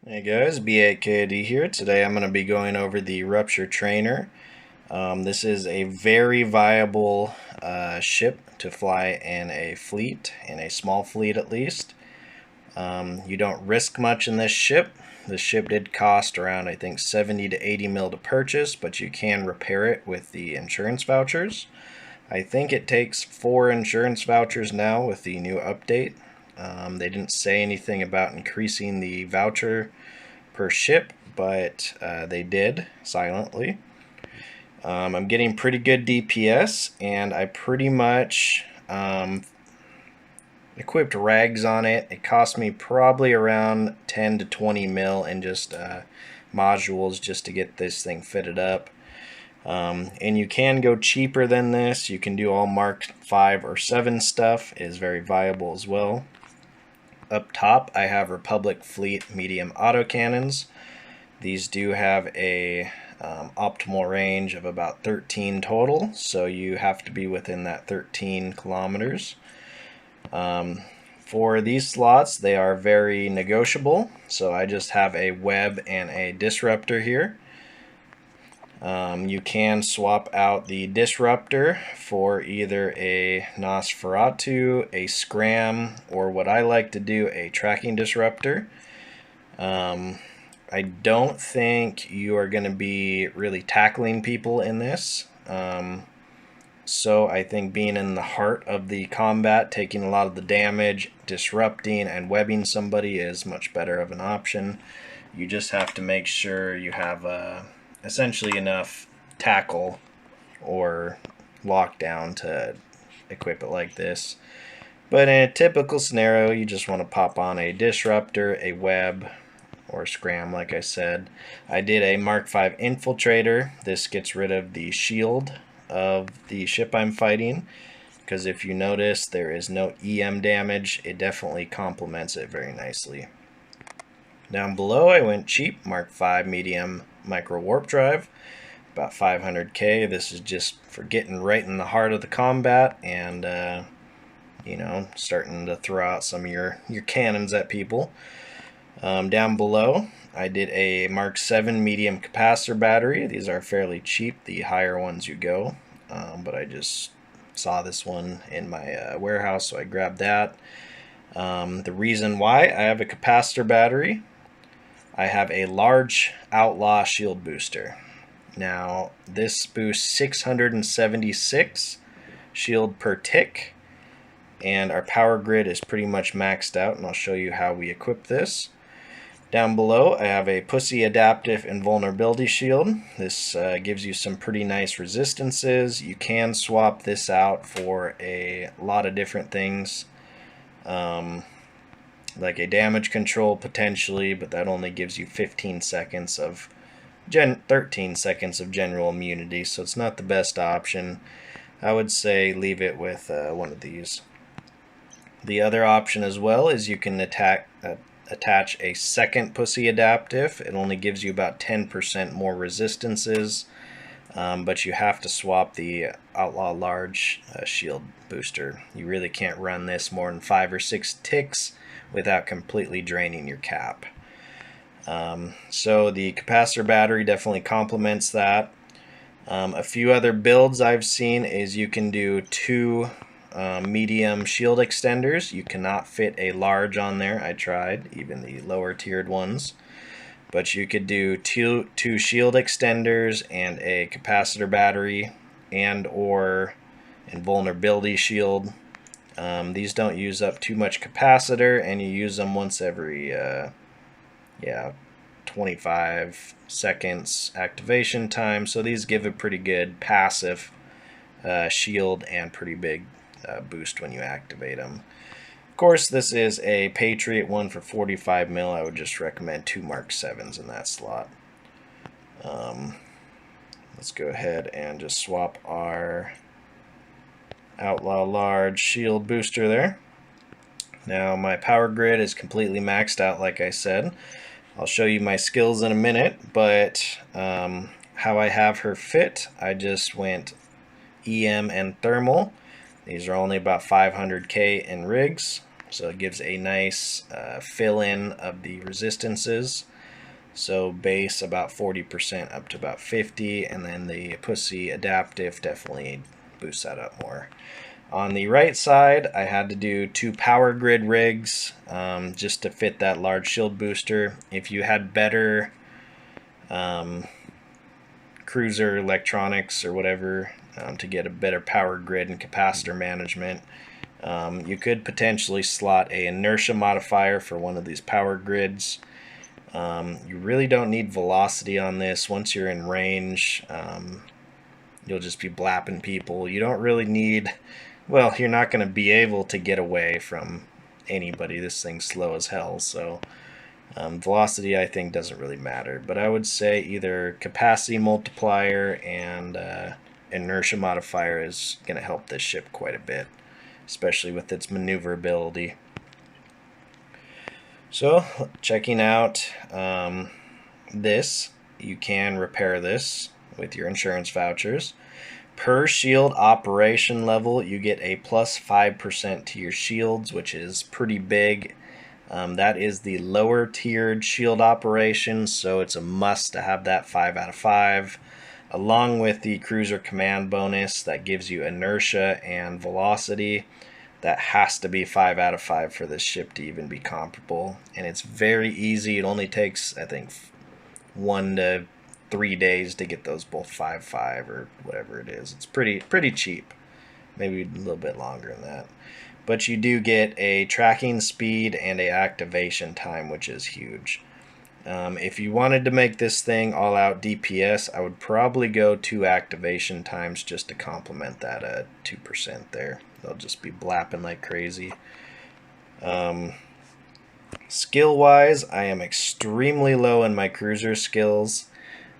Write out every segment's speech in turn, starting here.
Hey guys, B8KD here. Today I'm going to be going over the Rupture trainer. This is a very viable ship to fly in a fleet, in a small fleet at least. You don't risk much in this ship. This ship did cost around, I think, 70 to 80 mil to purchase, but you can repair it with the insurance vouchers. I think it takes 4 insurance vouchers now with the new update. They didn't say anything about increasing the voucher per ship, but they did silently. I'm getting pretty good DPS, and I pretty much equipped rags on it. It cost me probably around 10 to 20 mil in just modules just to get this thing fitted up. And you can go cheaper than this. You can do all Mark 5 or 7 stuff. It is very viable as well. Up top, I have Republic Fleet medium autocannons. These do have a optimal range of about 13 total, so you have to be within that 13 kilometers. For these slots, they are very negotiable, so I just have a web and a disruptor here. You can swap out the disruptor for either a Nosferatu, a Scram, or what I like to do, a tracking disruptor. I don't think you are going to be really tackling people in this. So I think being in the heart of the combat, taking a lot of the damage, disrupting, and webbing somebody is much better of an option. You just have to make sure you have essentially enough tackle or lockdown to equip it like this. But in a typical scenario, you just want to pop on a disruptor, a web, or scram, like I said. I did a Mark 5 infiltrator. This gets rid of the shield of the ship I'm fighting, because if you notice, there is no EM damage. It definitely complements it very nicely. Down below, I went cheap, Mark 5 medium micro warp drive, about 500k. This is just for getting right in the heart of the combat and you know, starting to throw out some of your cannons at people. Down below, I did a Mark 7 medium capacitor battery. These are fairly cheap, the higher ones you go, but I just saw this one in my warehouse, so I grabbed that. The reason why I have a capacitor battery, I have a large outlaw shield booster. Now, this boosts 676 shield per tick, and our power grid is pretty much maxed out, and I'll show you how we equip this. Down below, I have a Pussy Adaptive Invulnerability Shield. This gives you some pretty nice resistances. You can swap this out for a lot of different things, like a damage control potentially, but that only gives you 15 seconds of 13 seconds of general immunity, so it's not the best option. I would say leave it with one of these. The other option as well is you can attach a second Pussy Adaptive. It only gives you about 10% more resistances, but you have to swap the Outlaw Large shield booster. You really can't run this more than 5 or 6 ticks without completely draining your cap. So the capacitor battery definitely complements that. A few other builds I've seen is you can do 2 medium shield extenders. You cannot fit a large on there. I tried, even the lower tiered ones. But you could do two shield extenders and a capacitor battery and or invulnerability shield. These don't use up too much capacitor, and you use them once every 25 seconds activation time, so these give a pretty good passive shield and pretty big boost when you activate them. Of course, this is a Patriot one for 45 mil. I would just recommend 2 Mark 7s in that slot. Let's go ahead and just swap our Outlaw Large shield booster there. Now my power grid is completely maxed out, like I said. I'll show you my skills in a minute, but how I have her fit, I just went EM and thermal. These are only about 500k in rigs, so it gives a nice fill-in of the resistances. So base about 40% up to about 50, and then the pussy adaptive definitely boosts that up more. On the right side, I had to do 2 power grid rigs just to fit that large shield booster. If you had better cruiser electronics or whatever to get a better power grid and capacitor management, you could potentially slot a inertia modifier for one of these power grids. You really don't need velocity on this. Once you're in range, you'll just be blapping people. You don't really need, well, you're not going to be able to get away from anybody. This thing's slow as hell, so velocity I think doesn't really matter. But I would say either capacity multiplier and inertia modifier is going to help this ship quite a bit, especially with its maneuverability. So, checking out this, you can repair this with your insurance vouchers. Per shield operation level, you get a plus 5% to your shields, which is pretty big. That is the lower tiered shield operation, so it's a must to have that 5 out of 5. Along with the cruiser command bonus that gives you inertia and velocity. That has to be 5 out of 5 for this ship to even be comparable. And it's very easy. It only takes, I think, 1 to 3 days to get those both 5/5 or whatever it is. It's pretty cheap. Maybe a little bit longer than that. But you do get a tracking speed and a activation time, which is huge. If you wanted to make this thing all out DPS, I would probably go 2 activation times just to complement that 2% there. They'll just be blapping like crazy. Skill-wise, I am extremely low in my cruiser skills.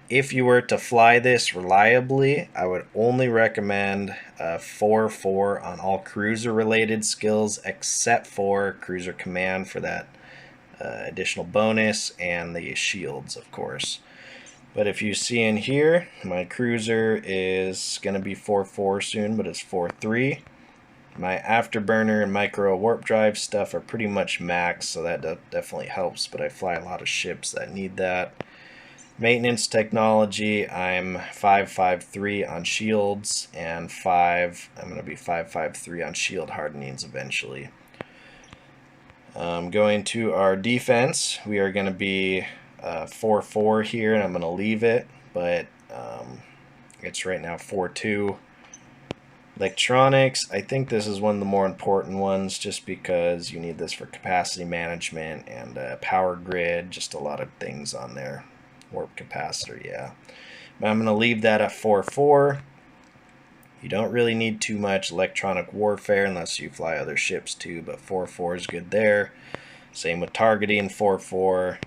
If you were to fly this reliably, I would only recommend 4/4 on all cruiser-related skills, except for cruiser command for that additional bonus, and the shields, of course. But if you see in here, my cruiser is going to be 4/4 soon, but it's 4/3. My afterburner and micro warp drive stuff are pretty much max, so that definitely helps, but I fly a lot of ships that need that. Maintenance technology, I'm 5/5/3 on shields, and I'm going to be 5/5/3 on shield hardenings eventually. Going to our defense, we are going to be 4/4 here, and I'm going to leave it, but it's right now 4/2. Electronics, I think this is one of the more important ones just because you need this for capacity management and power grid, just a lot of things on there. Warp capacitor, yeah. But I'm going to leave that at 4/4. You don't really need too much electronic warfare unless you fly other ships too, but 4/4 is good there. Same with targeting, 4/4.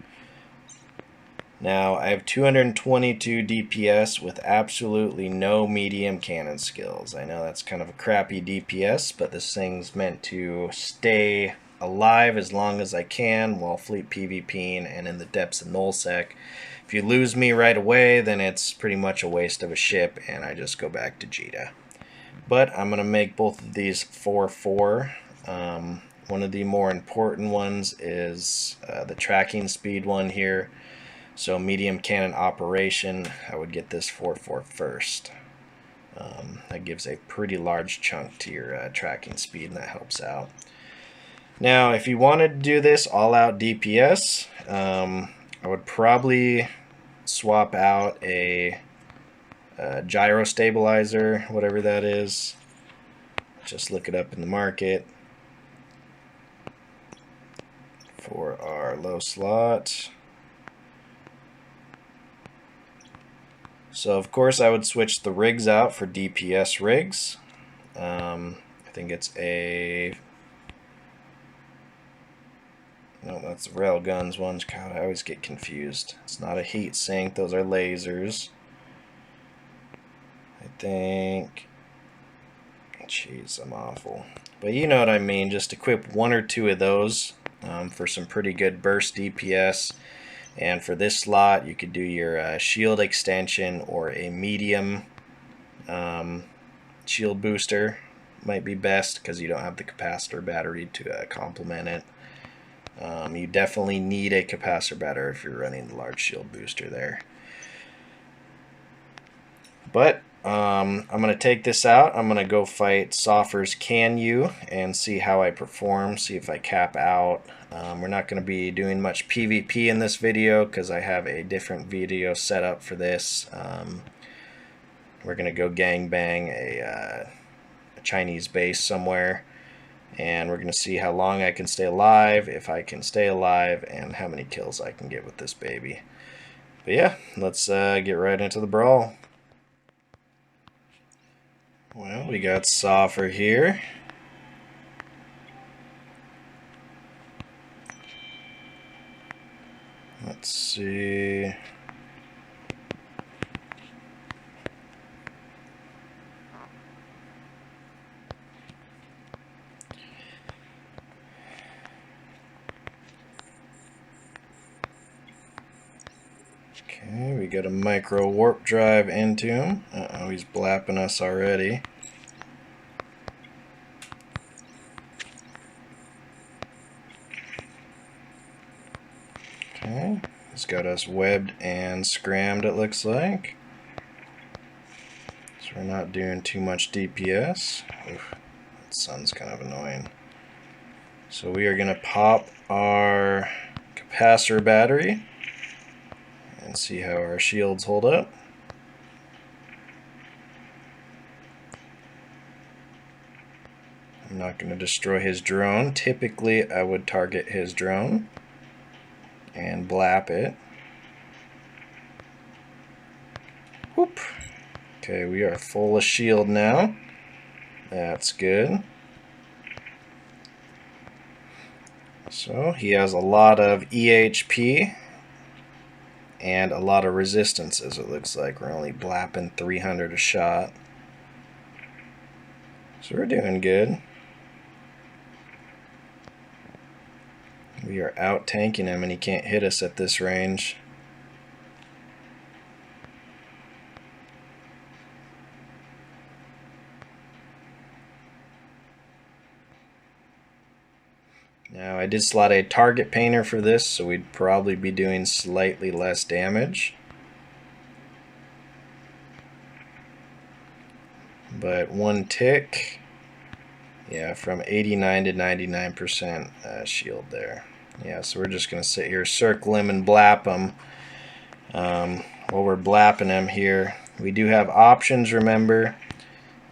Now, I have 222 DPS with absolutely no medium cannon skills. I know that's kind of a crappy DPS, but this thing's meant to stay alive as long as I can while fleet PvPing and in the depths of nullsec. If you lose me right away, then it's pretty much a waste of a ship, and I just go back to Jita. But I'm going to make both of these 4/4. One of the more important ones is the tracking speed one here. So medium cannon operation, I would get this 4/4 first. That gives a pretty large chunk to your tracking speed, and that helps out. Now, if you wanted to do this all-out DPS, I would probably swap out a gyro stabilizer, whatever that is. Just look it up in the market for our low slot. So of course I would switch the rigs out for DPS rigs. I think it's a... No, that's the railguns ones. God, I always get confused. It's not a heat sink, those are lasers. I think... Jeez, I'm awful. But you know what I mean, just equip 1 or 2 of those for some pretty good burst DPS. And for this slot, you could do your shield extension or a medium shield booster. Might be best because you don't have the capacitor battery to complement it. You definitely need a capacitor battery if you're running the large shield booster there. But I'm going to take this out. I'm going to go fight Soffer's CanYue and see how I perform, see if I cap out. We're not going to be doing much PvP in this video because I have a different video set up for this. We're going to go gangbang a Chinese base somewhere, and we're going to see how long I can stay alive, if I can stay alive, and how many kills I can get with this baby. But yeah, let's get right into the brawl. Well, we got Soffer here. Let's see. Okay, we got a micro warp drive into him. Uh-oh, he's blapping us already. Okay, he's got us webbed and scrammed, it looks like. So we're not doing too much DPS. Oof, that sun's kind of annoying. So we are going to pop our capacitor battery and see how our shields hold up. I'm not going to destroy his drone. Typically, I would target his drone and blap it. Whoop. Okay, we are full of shield now. That's good. So he has a lot of EHP and a lot of resistances, it looks like. We're only blapping 300 a shot. So we're doing good. We are out tanking him and he can't hit us at this range. Now I did slot a target painter for this, so we'd probably be doing slightly less damage. But one tick, yeah, from 89 to 99% shield there. Yeah, so we're just going to sit here, circle him and blap him. While we're blapping him here, we do have options, remember.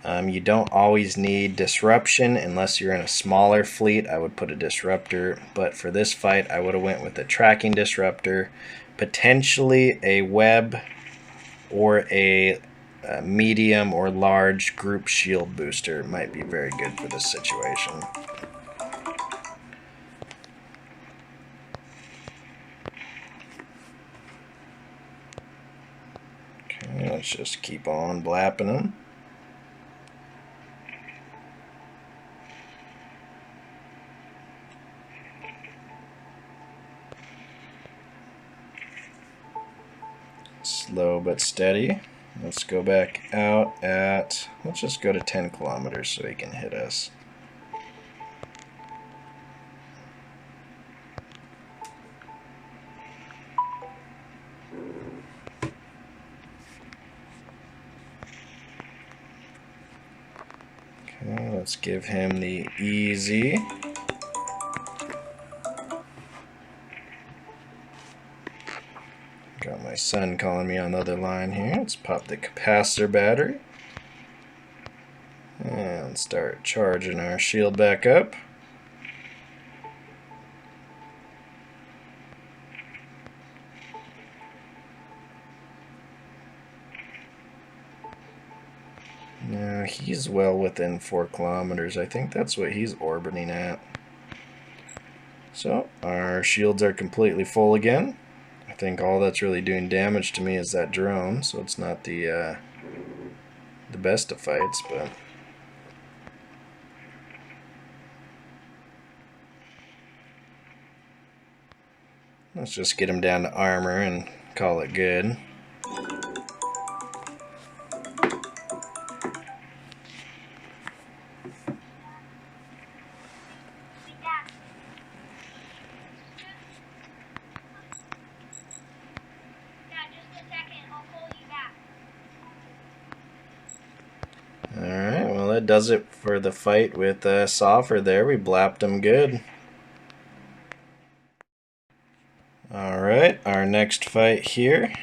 You don't always need disruption unless you're in a smaller fleet. I would put a disruptor, but for this fight I would have went with a tracking disruptor, potentially a web, or a medium or large group shield booster might be very good for this situation. Okay, let's just keep on blapping them. Slow but steady. Let's go back out at, let's just go to 10 kilometers so he can hit us. Okay, let's give him the easy. Got my son calling me on the other line here. Let's pop the capacitor battery and start charging our shield back up. Now he's well within 4 kilometers. I think that's what he's orbiting at. So our shields are completely full again. I think all that's really doing damage to me is that drone, so it's not the best of fights, but let's just get him down to armor and call it good. that does it for the fight with Soffer there. We blapped him good. Alright, our next fight here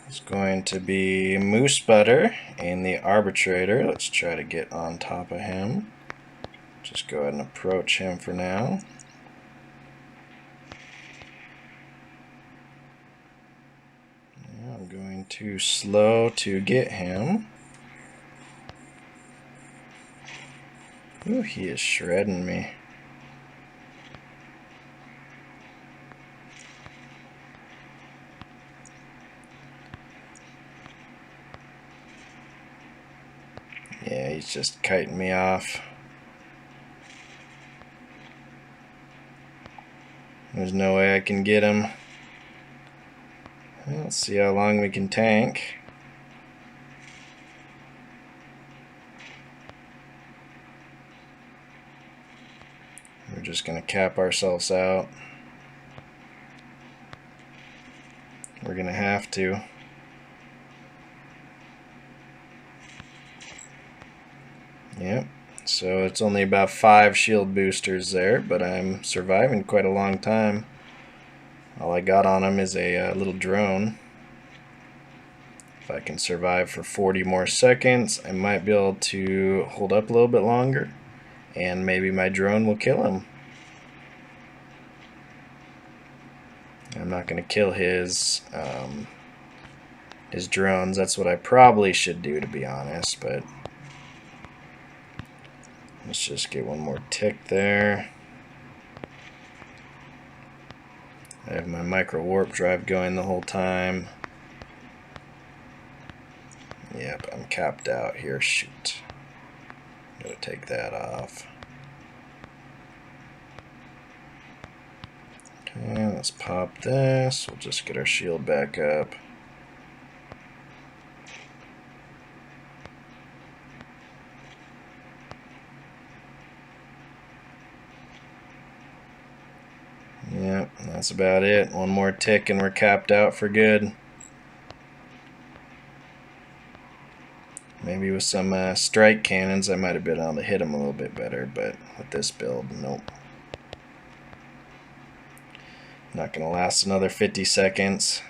is going to be Moose Butter and the Arbitrator. Let's try to get on top of him. Just go ahead and approach him for now. I'm going too slow to get him. Ooh, he is shredding me. Yeah, he's just kiting me off. There's no way I can get him. Let's see how long we can tank. We're just going to cap ourselves out. We're going to have to. Yep, so it's only about 5 shield boosters there, but I'm surviving quite a long time. All I got on him is a little drone. If I can survive for 40 more seconds, I might be able to hold up a little bit longer, and maybe my drone will kill him. I'm not going to kill his drones. That's what I probably should do, to be honest, but let's just get one more tick there. I have my micro warp drive going the whole time. Yep, I'm capped out here. Shoot. Gotta take that off. Okay, let's pop this. We'll just get our shield back up. Yep, that's about it. One more tick and we're capped out for good. Maybe with some strike cannons I might have been able to hit him a little bit better, but with this build, nope. Not going to last another 50 seconds.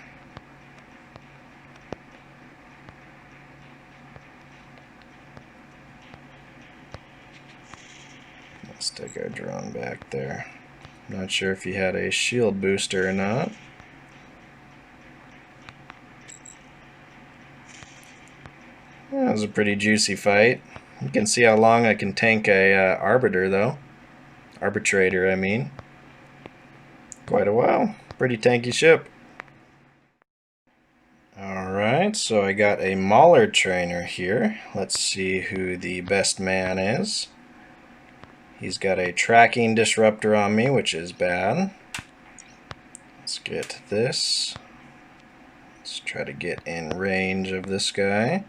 Let's take our drone back there. Not sure if he had a shield booster or not. That was a pretty juicy fight. You can see how long I can tank a Arbitrator, though. Arbitrator, I mean. Quite a while. Pretty tanky ship. Alright, so I got a Mauler trainer here. Let's see who the best man is. He's got a tracking disruptor on me, which is bad. Let's get this. Let's try to get in range of this guy.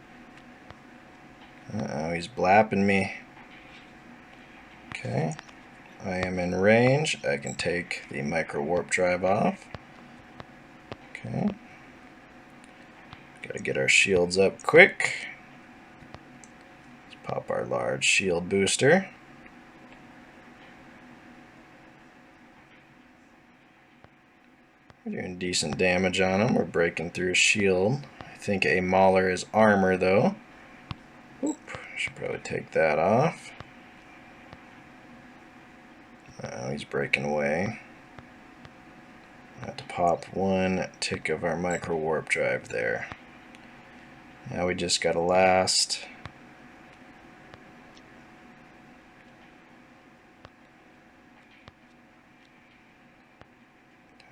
Uh-oh, he's blapping me. Okay, I am in range. I can take the micro warp drive off. Okay. Gotta get our shields up quick. Let's pop our large shield booster. We're doing decent damage on him. We're breaking through his shield. I think a Mauler is armor, though. Oop, should probably take that off. Uh-oh, he's breaking away. I have to pop one tick of our micro warp drive there. Now we just gotta last.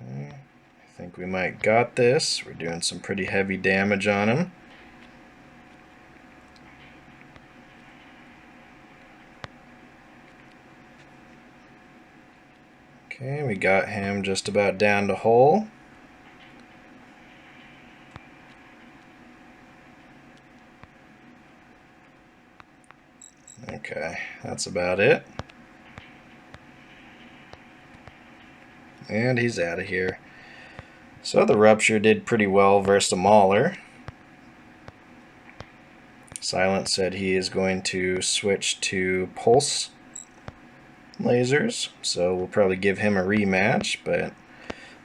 Okay, I think we might got this. We're doing some pretty heavy damage on him. Okay, we got him just about down to hull. Okay, that's about it. And he's out of here. So the Rupture did pretty well versus the Mauler. Silent said he is going to switch to pulse lasers, so we'll probably give him a rematch, but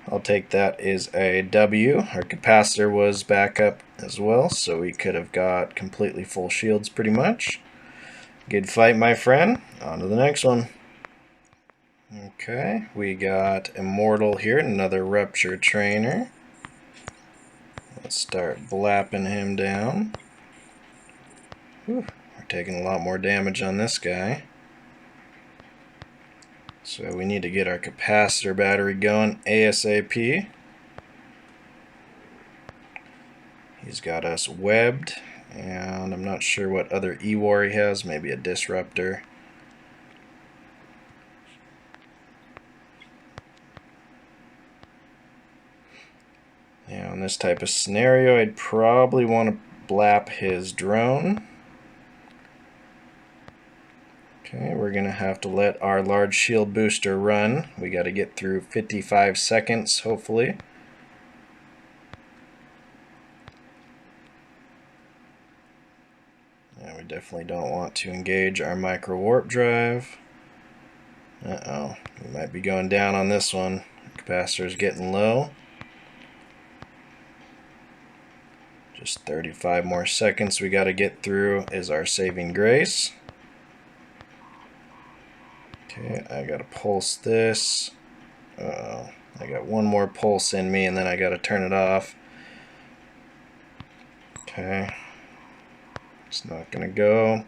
I'll take that as a W. Our capacitor was back up as well, so we could have got completely full shields pretty much. Good fight, my friend. On to the next one. Okay, we got Immortal here, another Rupture trainer. Let's start blapping him down. Whew, we're taking a lot more damage on this guy. So we need to get our capacitor battery going ASAP. He's got us webbed, and I'm not sure what other E-War he has, maybe a Disruptor. Yeah, in this type of scenario, I'd probably want to blap his drone. Okay, we're going to have to let our large shield booster run. We got to get through 55 seconds, hopefully. Yeah, we definitely don't want to engage our micro warp drive. Uh-oh, we might be going down on this one. Capacitor's getting low. Just 35 more seconds we got to get through is our saving grace. Okay, I got to pulse this. Uh-oh, I got one more pulse in me and then I got to turn it off. Okay, it's not going to go.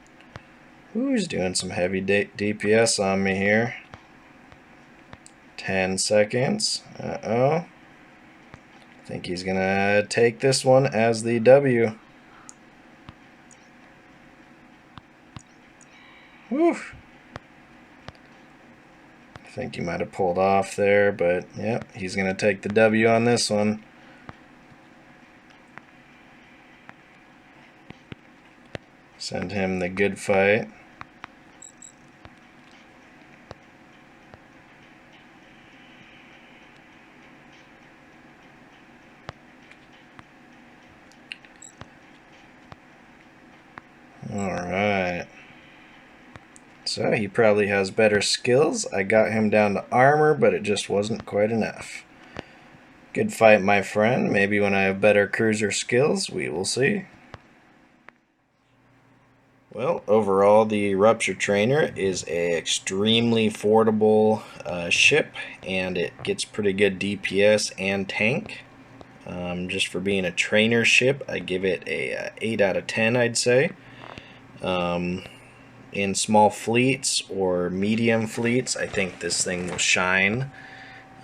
Who's doing some heavy DPS on me here? 10 seconds. Uh-oh. I think he's going to take this one as the W. Whew. I think he might have pulled off there, but yep, he's going to take the W on this one. Send him the good fight. Alright. So he probably has better skills. I got him down to armor, but it just wasn't quite enough. Good fight, my friend. Maybe when I have better cruiser skills, we will see. Well, overall, the Rupture Trainer is an extremely affordable ship, and it gets pretty good DPS and tank. Just for being a trainer ship, I give it a 8 out of 10, I'd say. In small fleets or medium fleets, I think this thing will shine.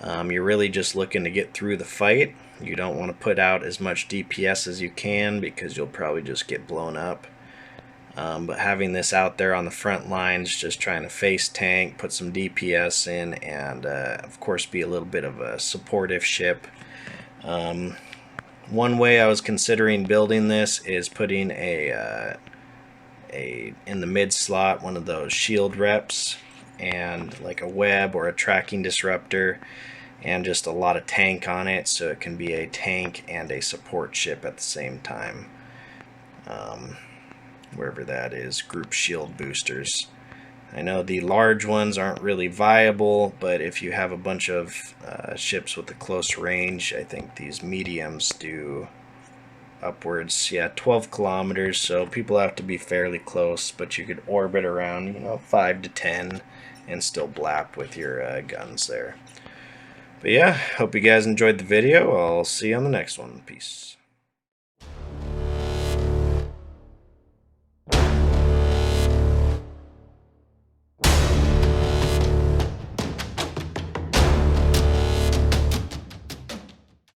You're really just looking to get through the fight. You don't want to put out as much DPS as you can because you'll probably just get blown up. But having this out there on the front lines, just trying to face tank, put some DPS in, and of course be a little bit of a supportive ship. One way I was considering building this is putting in the mid slot one of those shield reps and like a web or a tracking disruptor and just a lot of tank on it, so it can be a tank and a support ship at the same time. Wherever that is, group shield boosters. I know the large ones aren't really viable, but if you have a bunch of ships with a close range, I think these mediums do upwards, 12 kilometers, so people have to be fairly close, but you could orbit around, 5 to 10 and still blap with your guns there. But yeah, hope you guys enjoyed the video. I'll see you on the next one. Peace.